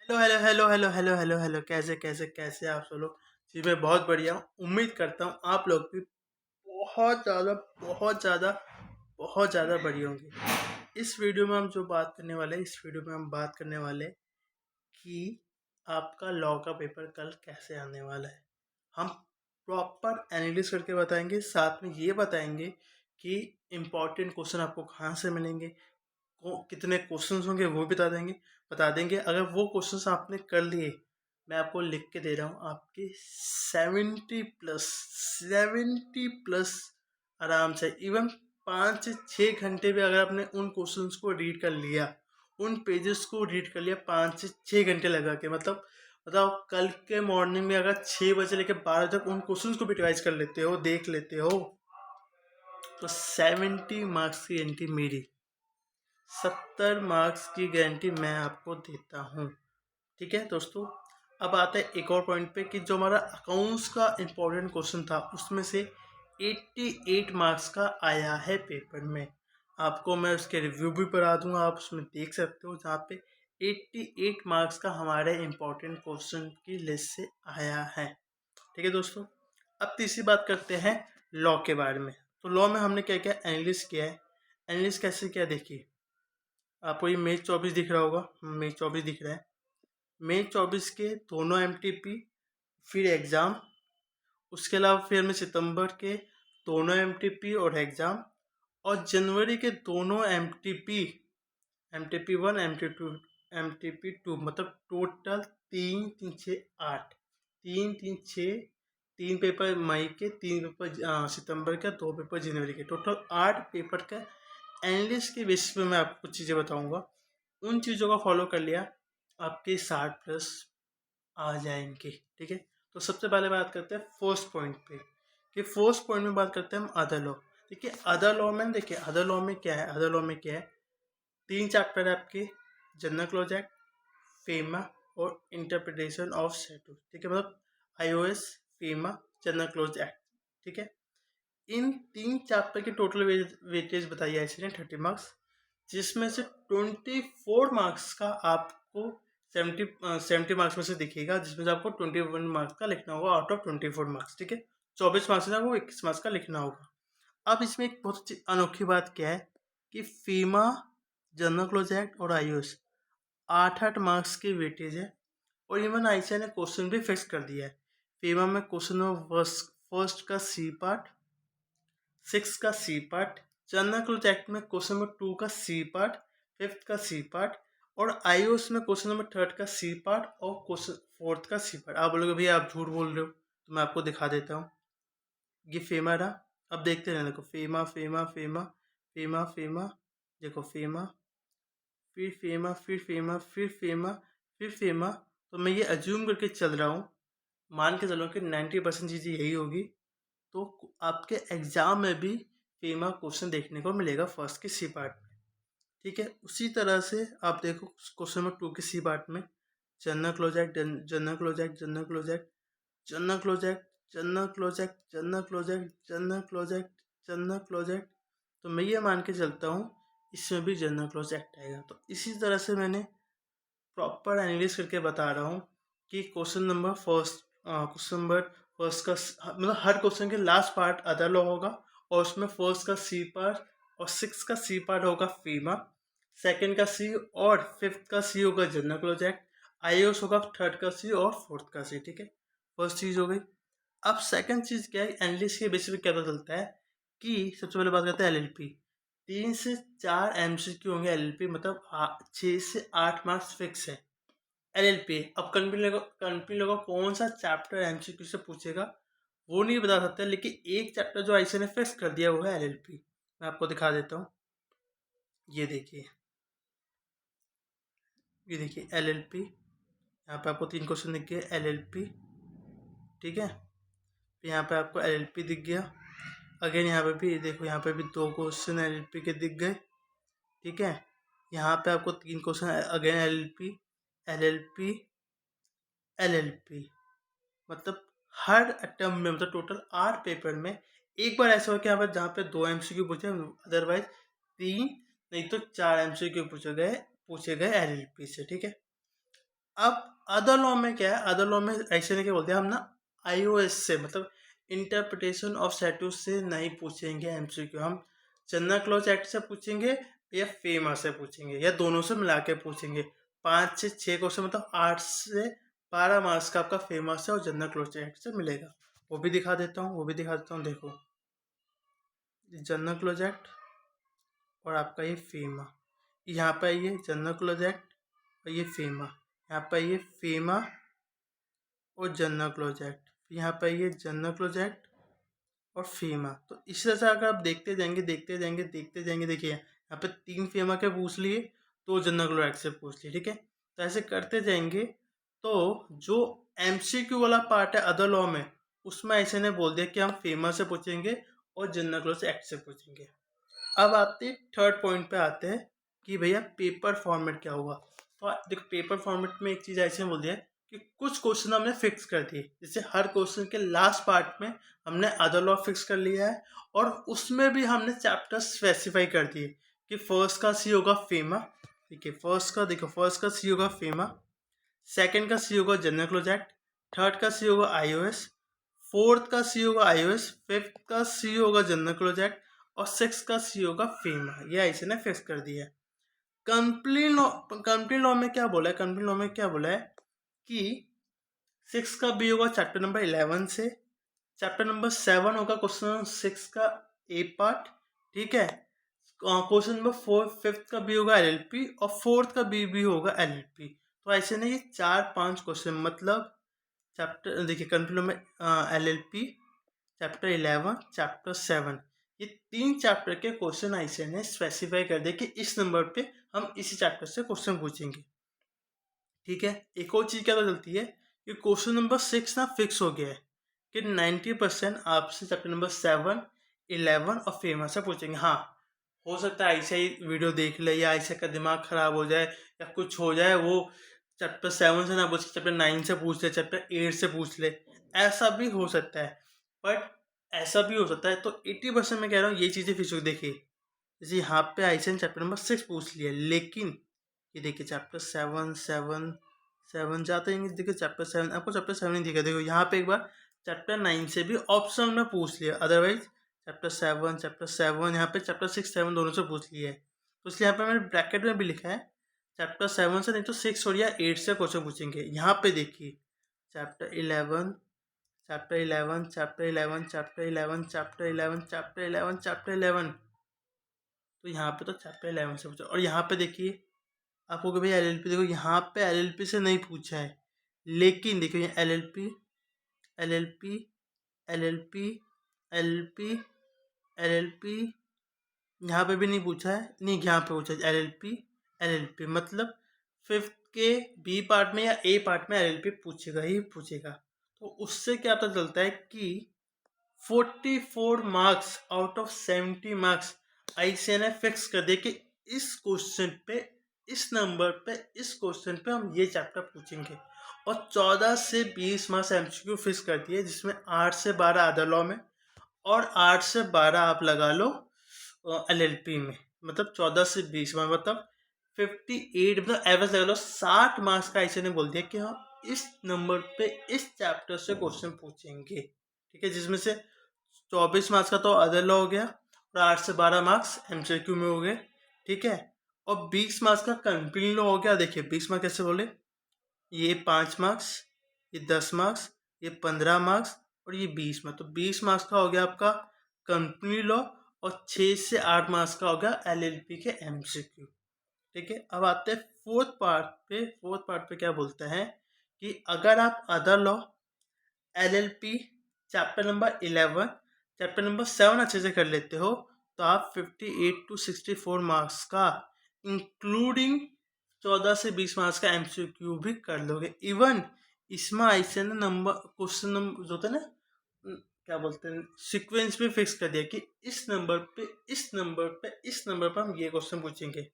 Hello hello hello hello hello hello hello, कैसे कैसे कैसे आप सब लोग। जी मैं बहुत बढ़िया हूँ। उम्मीद करता हूँ आप लोग भी बहुत ज़्यादा बहुत ज़्यादा बहुत ज़्यादा बढ़िया होंगे। इस वीडियो में हम जो बात करने वाले हैं, इस वीडियो में हम बात करने वाले हैं कि आपका लॉ का पेपर कल कैसे आने वाला है। हम प्रॉपर एनालिसिस करके बताएंगे, साथ में ये बताएंगे कि इम्पोर्टेंट क्वेश्चन आपको कहाँ से मिलेंगे, कितने क्वेश्चंस होंगे वो भी बता देंगे। अगर वो क्वेश्चंस आपने कर लिए, मैं आपको लिख के दे रहा हूँ, आपके 70 प्लस आराम से, इवन 5 से 6 घंटे भी अगर आपने उन क्वेश्चंस को रीड कर लिया, उन पेजेस को रीड कर लिया 5 से 6 घंटे लगा के, मतलब बताओ कल के मॉर्निंग में अगर 6 बजे लेकर 12 तक उन क्वेश्चंस को भी रिवाइज कर लेते हो, देख लेते हो, तो 70 मार्क्स की एंट्री मेरी, 70 मार्क्स की गारंटी मैं आपको देता हूँ। ठीक है दोस्तों। अब आते हैं एक और पॉइंट पे कि जो हमारा अकाउंट्स का इम्पोर्टेंट क्वेश्चन था, उसमें से 88 मार्क्स का आया है पेपर में। आपको मैं उसके रिव्यू भी पढ़ा दूंगा, आप उसमें देख सकते हो, जहाँ पे 88 मार्क्स का हमारे इम्पोर्टेंट क्वेश्चन की लिस्ट से आया है। ठीक है दोस्तों। अब तीसरी बात करते हैं लॉ के बारे में। तो लॉ में हमने क्या क्या एनालिस किया है। एनालिस कैसे किया देखिए, आपको ये मई 24 दिख रहा होगा, मई 24 दिख रहा है। मई 24 के दोनों एमटीपी फिर एग्ज़ाम, उसके अलावा फिर हमें सितंबर के दोनों एमटीपी और एग्ज़ाम, और जनवरी के दोनों एमटीपी, एमटीपी 1 एमटीपी 2, मतलब टोटल 3 3 6 8, 3 3 6, 3 पेपर मई के, 3 पेपर सितंबर के, 2 पेपर जनवरी के, टोटल 8 पेपर का एनालिस्ट के बेसिस पे मैं आपको कुछ चीज़ें बताऊंगा। उन चीज़ों का फॉलो कर लिया, आपके 60 प्लस आ जाएंगे। ठीक है। तो सबसे पहले बात करते हैं फर्स्ट पॉइंट पे, कि फर्स्ट पॉइंट में बात करते हैं हम अदर लॉ। देखिए अदर लॉ में, देखिए अदर लॉ में क्या है, अदर लॉ में क्या है, 3 चैप्टर है आपके, जनरल क्लॉज एक्ट, फेमा और इंटरप्रिटेशन ऑफ स्टैट्यूट। ठीक है, मतलब iOS, FEMA, general clause act. ठीक है। इन 3 चैप्टर की टोटल वेटेज बताई है इसने 30 मार्क्स, जिसमें से 24 मार्क्स का आपको 70 मार्क्स में से दिखेगा, जिसमें से आपको 21 मार्क्स का लिखना होगा आउट ऑफ 24 मार्क्स। ठीक है। 24 मार्क्स से आपको 21 मार्क्स का लिखना होगा। अब इसमें एक बहुत अच्छी अनोखी बात क्या है कि फीमा, जनरल क्लोज एक्ट और आईओएस 8 8 मार्क्स की वेटेज है, और इवन आईसीआई ने क्वेश्चन भी फिक्स कर दिया है। फीमा में क्वेश्चन नंबर फर्स्ट का सी पार्ट, 6 का C part, general clause act में क्वेश्चन नंबर 2 का सी पार्ट, 5th का सी पार्ट, और आईओएस में क्वेश्चन नंबर 3rd का सी पार्ट और क्वेश्चन 4th का सी पार्ट। आप बोलोगे भैया आप झूठ बोल रहे हो, तो मैं आपको दिखा देता हूँ। ये फेमा रहा, अब देखते रहना, देखो FEMA FEMA FEMA FEMA FEMA, देखो फेमा, फिर फेमा, फिर फेमा, फिर फेमा, फिर फेमा। तो मैं ये अज्यूम करके चल रहा हूँ, मान के चलो कि 90% चीज़ें यही होगी, तो आपके एग्जाम में भी फेमा क्वेश्चन देखने को मिलेगा फर्स्ट के सी पार्ट में। ठीक है। उसी तरह से आप देखो क्वेश्चन नंबर 2 के सी पार्ट में, general clause act, general clause act, general clause act, general clause act, general clause act, general clause act, general clause act, general clause act. तो मैं ये मान के चलता हूँ इसमें भी जनरल क्लोज एक्ट आएगा। तो इसी तरह से मैंने प्रॉपर एनालिसिस करके बता रहा हूँ कि क्वेश्चन नंबर फर्स्ट का मतलब हर क्वेश्चन के लास्ट पार्ट अदर लॉ होगा, और उसमें फर्स्ट का सी पार्ट और 6 का सी पार्ट होगा फीमा, सेकंड का सी और 5th का सी होगा जनरल क्लोज एक्ट, आईओएस होगा 3rd का सी और 4th का सी। ठीक है। फर्स्ट चीज़ हो गई। अब सेकंड चीज़ क्या है, एनालिसिस के बेसिस पे क्या पता चलता है कि सबसे पहले बात करते हैं एलएलपी। 3 से 4 एमसीक्यू होंगे एलएलपी, मतलब 6 से 8 मार्क्स फिक्स है एलएलपी। अब कंपनी लोगों कौन सा चैप्टर एमसीक्यू से पूछेगा वो नहीं बता सकते, लेकिन एक चैप्टर जो आईसी ने फिक्स कर दिया वो है एलएलपी। मैं आपको दिखा देता हूँ, ये देखिए, ये देखिए एलएलपी। यहाँ पे आपको 3 क्वेश्चन दिख गए एलएलपी। ठीक है। फिर यहाँ पे आपको एलएलपी दिख गया। अगेन यहाँ पे भी देखो, यहाँ पे भी 2 क्वेश्चन एलएलपी के दिख गए। ठीक है। यहाँ पे आपको 3 question again LLP, LLP, LLP, मतलब हर अटेम्प्ट में, मतलब टोटल 8 पेपर में एक बार ऐसा हो कि यहाँ पर जहाँ पे 2 एमसीक्यू पूछे, अदरवाइज 3 नहीं तो 4 एमसीक्यू पूछे गए एलएलपी से। ठीक है। अब अदर लॉ में क्या है, अदर लॉ में ऐसे नहीं क्या बोलते हैं हम ना, iOS से मतलब इंटरप्रिटेशन ऑफ स्टैट्यूट से नहीं पूछेंगे एमसीक्यू, हम जनरल क्लॉज एक्ट से पूछेंगे या फेमा से पूछेंगे या दोनों से मिला के पूछेंगे। 5 से 6 क्वेश्चन मतलब 8 से 12 मार्क्स का आपका फेमा से और जनरल क्लॉज एक्ट से मिलेगा। वो भी दिखा देता हूँ, वो भी दिखा देता हूँ। देखो, जनरल क्लॉज एक्ट और आपका ये फेमा, यहाँ पे ये जनरल क्लॉज एक्ट और ये फेमा, यहाँ पे ये फेमा और जनरल क्लॉज एक्ट, यहाँ पे ये जनरल क्लॉज एक्ट और फेमा। तो इस तरह से अगर आप देखते जाएंगे देखते जाएंगे देखते जाएंगे, देखिए यहाँ पे 3 फेमा के पूछ लिए, 2 जनरल क्लॉज एक्ट से पूछ लिए, ठीक है। तो ऐसे करते जाएंगे। तो जो एमसीक्यू वाला पार्ट है अदर लॉ में, उसमें ऐसे ने बोल दिया कि हम फेमा से पूछेंगे और जनरल क्लॉज एक्ट से पूछेंगे। अब आते थर्ड पॉइंट पे आते हैं कि भैया पेपर फॉर्मेट क्या हुआ। तो देखो, पेपर फॉर्मेट में एक चीज़ ऐसे बोल दिया है कि कुछ क्वेश्चन हमने फिक्स कर दिए, जैसे हर क्वेश्चन के लास्ट पार्ट में हमने अदर लॉ फिक्स कर लिया है और उसमें भी हमने चैप्टर स्पेसिफाई कर दिए कि फर्स्ट का सी होगा फेमा, ठीक है, फर्स्ट का सी होगा फेमा, सेकंड का सी होगा जनरल क्लॉज एक्ट, थर्ड का सी होगा iOS, फोर्थ का सी होगा iOS, फिफ्थ का सी होगा जनरल क्लॉज एक्ट और सिक्स का सी होगा फेमा। ये ऐसे ने फिक्स कर दिया है। कंप्लीट लॉ में क्या बोला है, कंप्लीट लॉ में क्या बोला है कि 6 का बी होगा चैप्टर नंबर 11 से, चैप्टर नंबर 7 होगा क्वेश्चन 6 का ए पार्ट, ठीक है। क्वेश्चन नंबर 4 फिफ्थ का बी होगा एलएलपी और फोर्थ का बी भी होगा एलएलपी। तो ऐसे नहीं, ये 4-5 क्वेश्चन मतलब चैप्टर देखिए कंप्लीट में एलएलपी चैप्टर 11 चैप्टर 7, ये 3 चैप्टर के क्वेश्चन ऐसे ने स्पेसिफाई कर दिया कि इस नंबर पे हम इसी चैप्टर से क्वेश्चन पूछेंगे, ठीक है। एक और चीज़ क्या पता चलती है कि क्वेश्चन नंबर 6 ना फिक्स हो गया है कि 90% आपसे चैप्टर नंबर 7, 11 और फेमस से पूछेंगे। हाँ, हो सकता है ऐसे ही वीडियो देख ले या ऐसे का दिमाग खराब हो जाए या कुछ हो जाए, वो चैप्टर 7 से ना पूछ चैप्टर 9 से पूछ ले, चैप्टर 8 से पूछ ले, ऐसा भी हो सकता है। बट ऐसा भी हो सकता है, तो 80% मैं कह रहा हूँ ये चीज़ें फिक्स हो। देखिए, जैसे यहाँ पे आइसन चैप्टर नंबर 6 पूछ लिया, लेकिन ये देखिए चैप्टर 7 जाते हैं, देखिए चैप्टर 7 आपको चैप्टर 7 नहीं दिखा, देखो यहाँ पे एक बार चैप्टर 9 से भी ऑप्शन में पूछ लिया, अदरवाइज चैप्टर 7 यहाँ पे चैप्टर 6-7 दोनों से पूछ लिया है। तो इसलिए यहाँ पे मैंने ब्रैकेट में भी लिखा है चैप्टर 7 से नहीं तो 6 और या 8 से क्वेश्चन पूछेंगे। यहाँ पे देखिए chapter 11 chapter 11 chapter 11 chapter 11 chapter 11 chapter 11 chapter 11, तो यहाँ पे तो चैप्टर 11 से पूछा। और यहाँ पे देखिए आपको कि भाई एलएलपी, देखो यहाँ पे एलएलपी से नहीं पूछा है, लेकिन देखिए यहाँ LLP LLP LLP LLP LLP यहाँ पे भी नहीं पूछा है, नहीं यहाँ पे पूछा है एलएलपी एलएलपी, मतलब फिफ्थ के बी पार्ट में या ए पार्ट में एलएलपी पूछेगा ही पूछेगा। तो उससे क्या पता चलता है कि 44 marks out of 70 marks ICN ने फिक्स कर दिया कि इस क्वेश्चन पे, इस नंबर पे, इस क्वेश्चन पे हम ये चैप्टर पूछेंगे। और 14 से 20 मार्क्स एमसीक्यू फिक्स कर दिए, जिसमें 8 से 12 अदर लॉ में और 8 से 12 आप लगा लो एलएलपी में, मतलब 14 से 20 में मतलब 58, मतलब एवरेज लगा लो 60 मार्क्स का ऐसे ने बोल दिया कि हम इस नंबर पे इस चैप्टर से क्वेश्चन पूछेंगे, ठीक है। जिसमें से 24 मार्क्स का तो अदर लॉ हो गया और 8 से 12 मार्क्स एमसीक्यू में हो गए, ठीक है। और 20 मार्क्स का कंप्लीट लॉ हो गया। देखिए 20 मार्क्स कैसे बोले, ये 5 मार्क्स, ये 10 मार्क्स, ये 15 मार्क्स और ये 20 मार्क्स, तो 20 मार्क्स का हो गया आपका कंपनी लॉ और 6 से 8 मार्क्स का हो गया एलएलपी के एमसीक्यू, ठीक है। अब आते हैं फोर्थ पार्ट पे। फोर्थ पार्ट पे क्या बोलते हैं कि अगर आप other law LLP chapter number 11 chapter number 7 अच्छे से कर लेते हो तो आप 58 to 64 मार्क्स का इंक्लूडिंग 14 से 20 मार्क्स का एमसीक्यू भी कर लोगे। इवन इसमें ऐसे ना नंबर क्वेश्चन नंबर जो होता है ना, क्या बोलते हैं, सीक्वेंस भी फिक्स कर दिया कि इस नंबर पे इस नंबर पे इस नंबर पर हम ये क्वेश्चन पूछेंगे।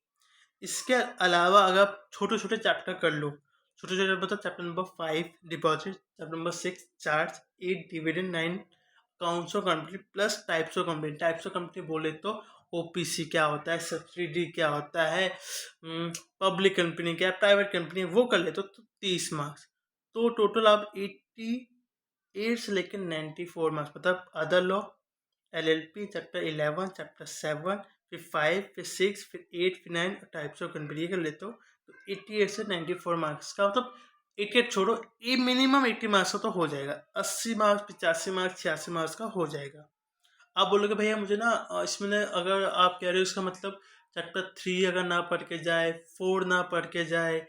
इसके अलावा अगर आप छोटे छोटे चैप्टर कर लो, छोटे छोटे मतलब chapter number 5 deposit, chapter number 6 charge, 8 dividend, 9 counts of company plus types of company. Types of company बोले तो ओपीसी क्या होता है, सब्सिडी क्या होता है, पब्लिक कंपनी क्या है, प्राइवेट कंपनी, वो कर लेते हो तो 30 मार्क्स। तो टोटल आप 88 से लेकर 94 मार्क्स, मतलब other law, LLP chapter 11, chapter 7, फिर 5, फिर 6, फिर 8, फिर 9 टाइप्स ऑफ कंपनी कर लेते हो तो 88 से 94 मार्क्स का, मतलब 88 छोड़ो, ये मिनिमम 80 मार्क्स का तो हो जाएगा। 80 मार्क्स, 85 मार्क्स, 86 मार्क्स का हो जाएगा। आप बोलोगे भैया मुझे ना इसमें अगर आप कह रहे हो इसका मतलब चैप्टर 3 अगर ना पढ़ के जाए, 4 ना पढ़ के जाए,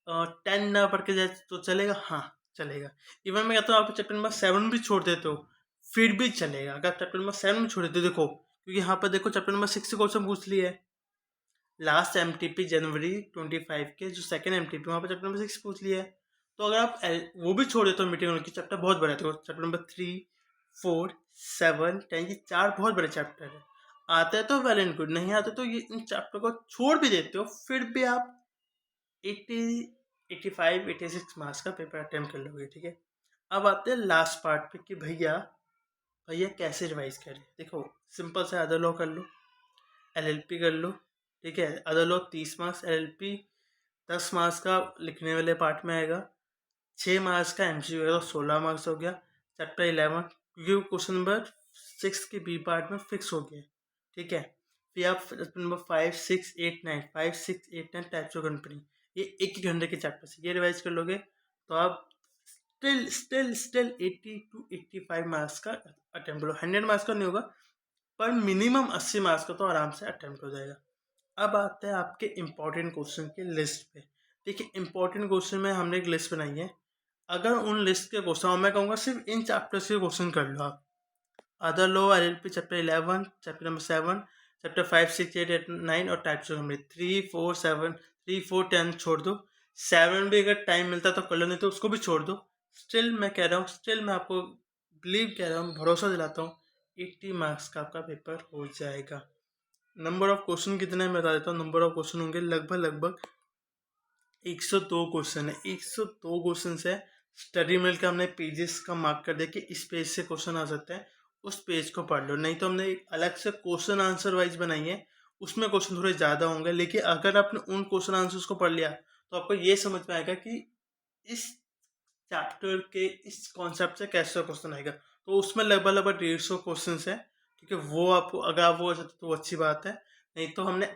10 ना पढ़ के जाए तो चलेगा? हाँ चलेगा। इवन मैं कहता हूँ आप चैप्टर नंबर 7 भी छोड़ देते हो फिर भी चलेगा। अगर चैप्टर नंबर 7 भी छोड़ देते हो, देखो क्योंकि यहाँ पर देखो चैप्टर नंबर 6 से क्वेश्चन पूछ लिया है। लास्ट एमटीपी जनवरी 25 के जो सेकंड एमटीपी वहाँ पर चैप्टर नंबर 6 पूछ लिया है। तो अगर आप वो भी छोड़ देते हो मीटिंग की, चैप्टर बहुत बड़ा है, तो चैप्टर नंबर 3, 4, 7, 10 ये 4 बहुत बड़े चैप्टर है। आता है तो वेल एंड गुड, नहीं आता तो ये इन चैप्टर को छोड़ भी देते हो फिर भी आप 80, 85, 86 मार्क्स का पेपर अटेम्प्ट कर लोगे। ठीक है, अब आते हैं लास्ट पार्ट पे कि भैया भैया कैसे रिवाइज करें। देखो सिंपल से अदर लॉ कर लो, एलएलपी कर लो। ठीक है, other law 30 marks, LLP 10 marks का लिखने वाले पार्ट में आएगा, 6 मार्क्स का एमसीक्यू होगा तो 16 मार्क्स हो गया। चैप्टर 11 क्योंकि क्वेश्चन नंबर 6 के बी पार्ट में फिक्स हो गया। ठीक है, फिर आप chapter number 5, 6, 8, 9, 5, 6, 8, 9 types of company, ये एक एक घंटे के चैप्टर से ये रिवाइज कर लोगे तो आप स्टिल 80 टू 85 मार्क्स का अटेम्प्ट करो। 100 मार्क्स का नहीं होगा पर मिनिमम 80 मार्क्स का तो आराम से अटेम्प्ट हो जाएगा। अब आते हैं आपके इम्पोर्टेंट क्वेश्चन की लिस्ट पे। देखिए इम्पोर्टेंट क्वेश्चन में हमने एक लिस्ट बनाई है। अगर उन लिस्ट के क्वेश्चन, मैं कहूँगा सिर्फ इन चैप्टर्स के क्वेश्चन कर लो आप। Other law, LLP chapter 11, chapter number 7, chapter 5, 6, 8, 9 और टाइप्स ऑफ कंपनी 3, 4, 7, 3, 4, 10 छोड़ दो। 7 भी अगर टाइम मिलता तो कर लो, नहीं तो उसको भी छोड़ दो। स्टिल मैं कह रहा हूँ, स्टिल मैं आपको बिलीव कह रहा हूँ, भरोसा दिलाता हूँ 80 मार्क्स का आपका पेपर हो जाएगा। नंबर ऑफ क्वेश्चन कितने मैं बता देता हूँ। नंबर ऑफ क्वेश्चन होंगे लगभग 102 क्वेश्चन है। 102 क्वेश्चन है। स्टडी मिल के हमने पेजेस का मार्क कर दिया कि इस पेज से क्वेश्चन आ सकते हैं, उस पेज को पढ़ लो। नहीं तो हमने एक अलग से क्वेश्चन आंसर वाइज बनाई है, उसमें क्वेश्चन थोड़े ज़्यादा होंगे। लेकिन अगर आपने उन क्वेश्चन आंसर्स को पढ़ लिया तो आपको ये समझ में आएगा कि इस चैप्टर के इस कॉन्सेप्ट से कैसे क्वेश्चन आएगा। तो उसमें लगभग 150 क्वेश्चन है। ठीक है, वो आपको अगर आप वो चाहते तो अच्छी बात है। नहीं तो हमने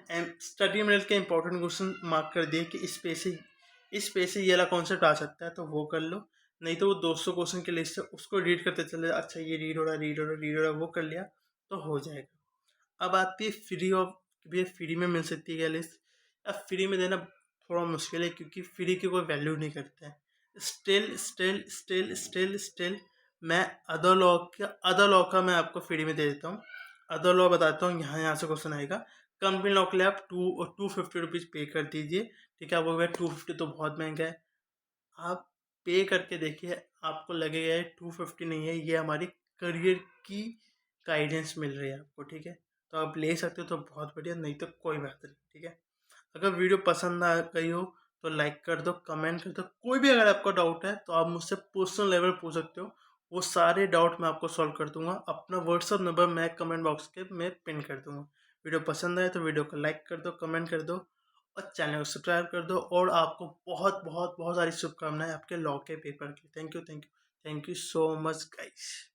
स्टडी मटेरियल के इंपॉर्टेंट क्वेश्चन मार्क कर दिए कि इस पे से ये वाला कॉन्सेप्ट आ सकता है तो वो कर लो। नहीं तो वो 200 क्वेश्चन की लिस्ट है उसको रीड करते चले, अच्छा ये रीड हो रहा है, रीड हो रहा है, रीड हो रहा है, वो कर लिया तो हो जाएगा। अब आती है फ्री ऑफ, भैया फ्री में मिल सकती है क्या लिस्ट। अब फ्री में देना थोड़ा मुश्किल है क्योंकि फ्री की कोई वैल्यू नहीं करता है। स्टिल मैं अदर लॉ का मैं आपको फ्री में दे देता हूँ। अदर लॉ बताता हूँ, यहाँ से क्वेश्चन आएगा। कंपनी लॉ के लिए आप 250 रुपीज़ पे कर दीजिए। ठीक है, आप बोलोगे 250 तो बहुत महंगा है। आप पे करके देखिए, आपको लगेगा 250 नहीं है, ये हमारी करियर की गाइडेंस मिल रही है आपको। ठीक है, तो आप ले सकते हो तो बहुत बढ़िया, नहीं तो कोई बात नहीं। ठीक है, अगर वीडियो पसंद आ गई हो तो लाइक कर दो, कमेंट कर दो। कोई भी अगर आपका डाउट है तो आप मुझसे पर्सनल लेवल पूछ सकते हो, वो सारे डाउट मैं आपको सॉल्व कर दूंगा। अपना व्हाट्सअप नंबर मैं कमेंट बॉक्स के में पिन कर दूंगा। वीडियो पसंद आए तो वीडियो को लाइक कर दो, कमेंट कर दो और चैनल को सब्सक्राइब कर दो। और आपको बहुत बहुत बहुत सारी शुभकामनाएं आपके लॉ के पेपर की। Thank you so much guys.